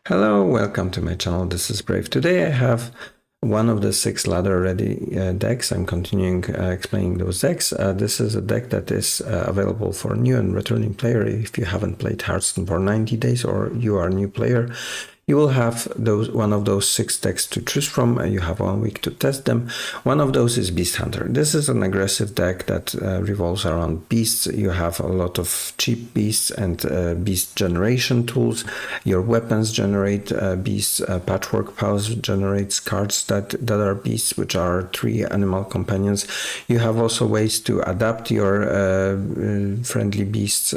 Hello, welcome to my channel. This is Brave. Today I have one of the 6 ladder ready decks. I'm continuing explaining those decks. This is a deck that is available for new and returning player. If you haven't played Hearthstone for 90 days or you are a new player, you will have one of those 6 decks to choose from. You have 1 week to test them. One of those is Beast Hunter. This is an aggressive deck that revolves around beasts. You have a lot of cheap beasts and beast generation tools. Your weapons generate beasts. Patchwork Pals generates cards that are beasts, which are 3 animal companions. You have also ways to adapt your friendly beasts.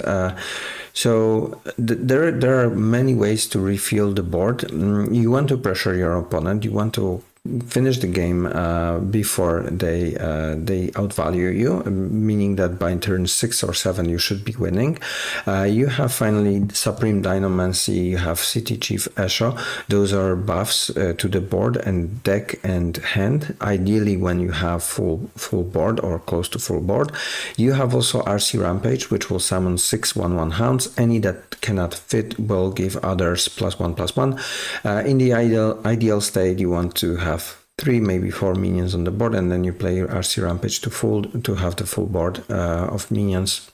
So there are many ways to refill the board. You want to pressure your opponent. You want to finish the game before they outvalue you, meaning that by turn 6 or 7 you should be winning. You have finally Supreme Dynamancy, you have City Chief Esho. Those are buffs to the board and deck and hand, ideally when you have full board or close to full board. You have also RC Rampage, which will summon 6 1/1 hounds. Any that cannot fit will give others +1/+1. In the ideal state, you want to have 3, maybe 4 minions on the board, and then you play RC Rampage to have the full board of minions.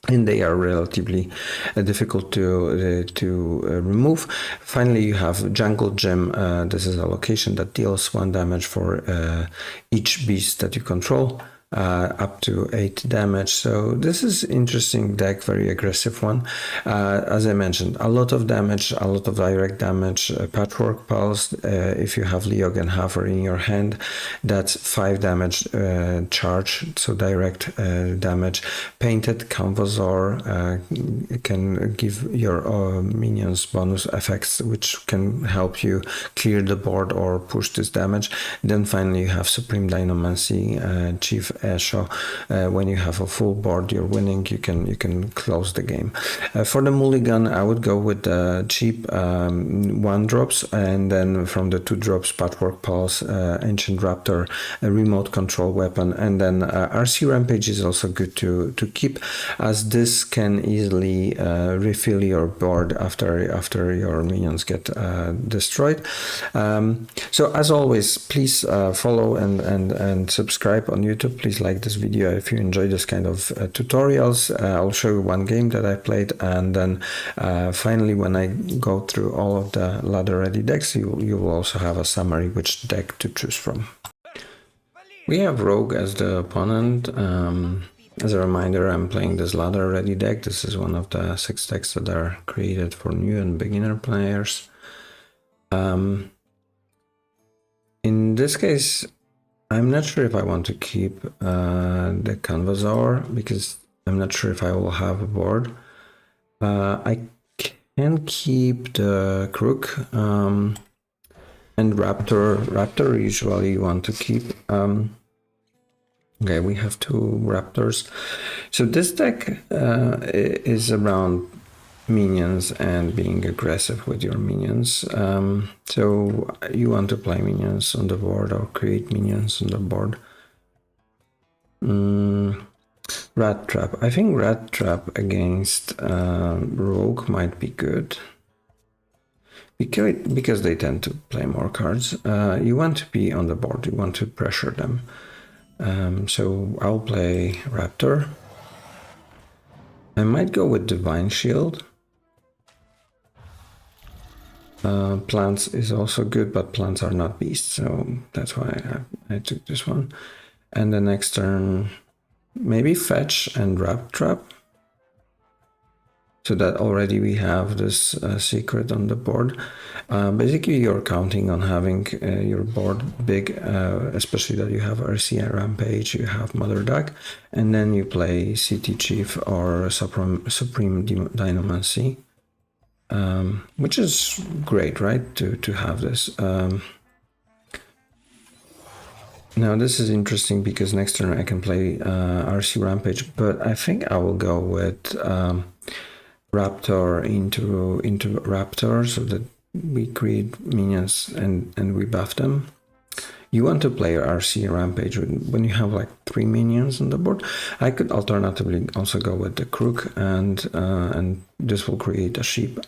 And they are relatively difficult to remove. Finally, you have Jungle Gym. This is a location that deals 1 damage for each beast that you control. Up to 8 damage. So this is interesting deck, very aggressive one. As I mentioned, a lot of damage, a lot of direct damage. Patchwork Pulse, if you have Leog and Haver in your hand, that's 5 damage charge, so direct damage. Painted Canvasor can give your minions bonus effects, which can help you clear the board or push this damage. Then finally you have Supreme Dynamancy, Chief Esho. When you have a full board, you're winning. You can close the game. For the Mulligan, I would go with the cheap 1 drops, and then from the 2 drops, Patchwork Pulse, Ancient Raptor, a remote control weapon, and then RC Rampage is also good to keep, as this can easily refill your board after your minions get destroyed. So as always, please follow and subscribe on YouTube. Please like this video if you enjoy this kind of tutorials. I'll show you 1 game that I played, and then finally when I go through all of the ladder ready decks, you will also have a summary which deck to choose from. We have Rogue as the opponent. As a reminder, I'm playing this ladder ready deck. This is one of the 6 decks that are created for new and beginner players. In this case, I'm not sure if I want to keep the Canvasor, because I'm not sure if I will have a board. I can keep the Crook and Raptor. Raptor usually you want to keep. Okay, we have 2 Raptors. So this deck is around minions and being aggressive with your minions. So you want to play minions on the board or create minions on the board. Rat Trap. I think Rat Trap against Rogue might be good, because they tend to play more cards. You want to be on the board, you want to pressure them. So I'll play Raptor. I might go with Divine Shield. Plants is also good, but plants are not beasts, so that's why I took this one. And the next turn, maybe Fetch and Rat Trap, so that already we have this secret on the board. Basically, you're counting on having your board big, especially that you have RC Rampage, you have Mother Duck, and then you play City Chief or Supreme Dynamancy. Which is great, right, to have this. Now this is interesting because next turn I can play RC Rampage, but I think I will go with Raptor into Raptor, so that we create minions and we buff them. You want to play RC Rampage when you have like 3 minions on the board. I could alternatively also go with the Crook, and this will create a sheep.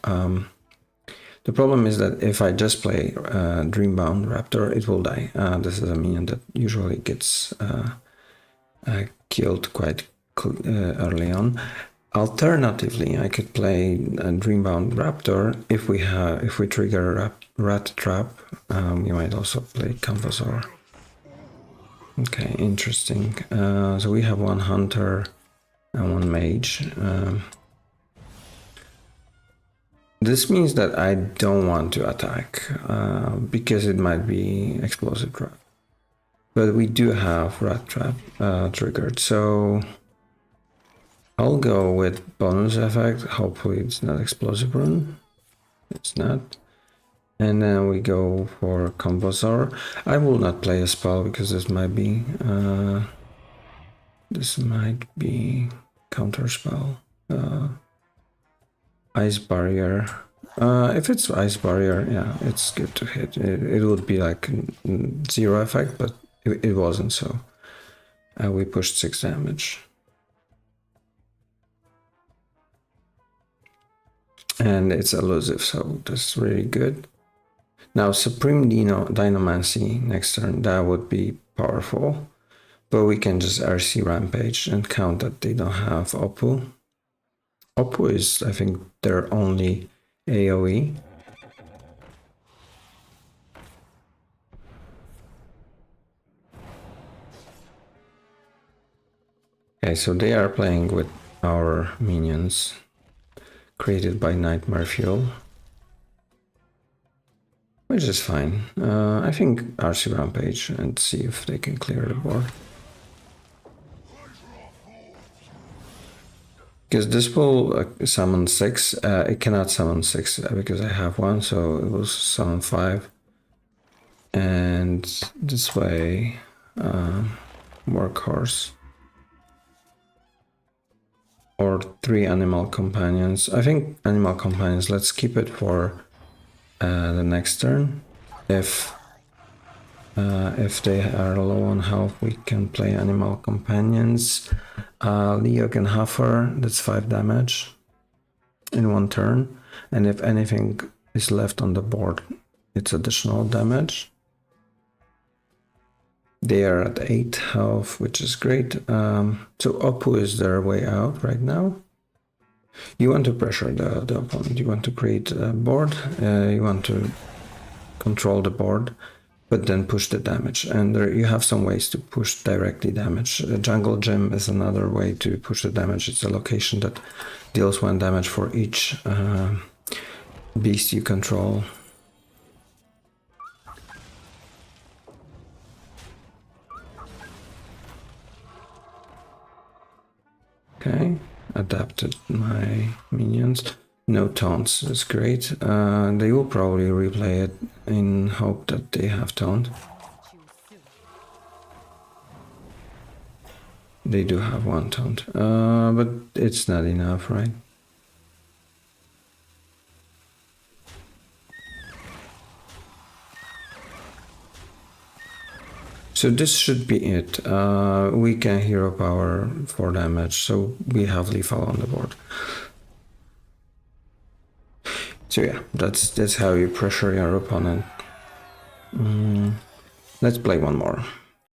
The problem is that if I just play Dreambound Raptor, it will die. This is a minion that usually gets killed quite early on. Alternatively, I could play Dreambound Raptor. If we trigger Rat Trap, we might also play Canvasaur. Okay, interesting. So we have one Hunter and one Mage. This means that I don't want to attack because it might be Explosive Trap. But we do have Rat Trap triggered, so I'll go with bonus effect. Hopefully it's not Explosive Rune. It's not. And then we go for Canvasaur. I will not play a spell because this might be counter spell. Ice Barrier. If it's Ice Barrier, yeah, it's good to hit. It would be like 0 effect, but it wasn't, so we pushed 6 damage. And it's elusive, so that's really good. Now Supreme Dynamancy next turn, that would be powerful. But we can just RC Rampage and count that they don't have Oppu. Oppu is, I think, their only AoE. Okay, so they are playing with our minions created by Nightmare Fuel, which is fine. I think RC Rampage and see if they can clear the board. Because this will summon 6. It cannot summon 6 because I have 1, so it will summon 5. And this way, Workhorse. Or 3 Animal Companions. I think Animal Companions, let's keep it for the next turn. If they are low on health, we can play Animal Companions. Leog and Huffer, that's 5 damage in 1 turn. And if anything is left on the board, it's additional damage. They are at 8 health, which is great. So Oppu is their way out right now. You want to pressure the opponent. You want to create a board. You want to control the board, but then push the damage. And you have some ways to push directly damage. Jungle Gym is another way to push the damage. It's a location that deals 1 damage for each beast you control. Okay, adapted my minions. No taunts, that's great. They will probably replay it in hope that they have taunt. They do have 1 taunt, but it's not enough, right? So this should be it. We can hero power 4 damage, so we have lethal on the board. So yeah, that's how you pressure your opponent. Let's play one more.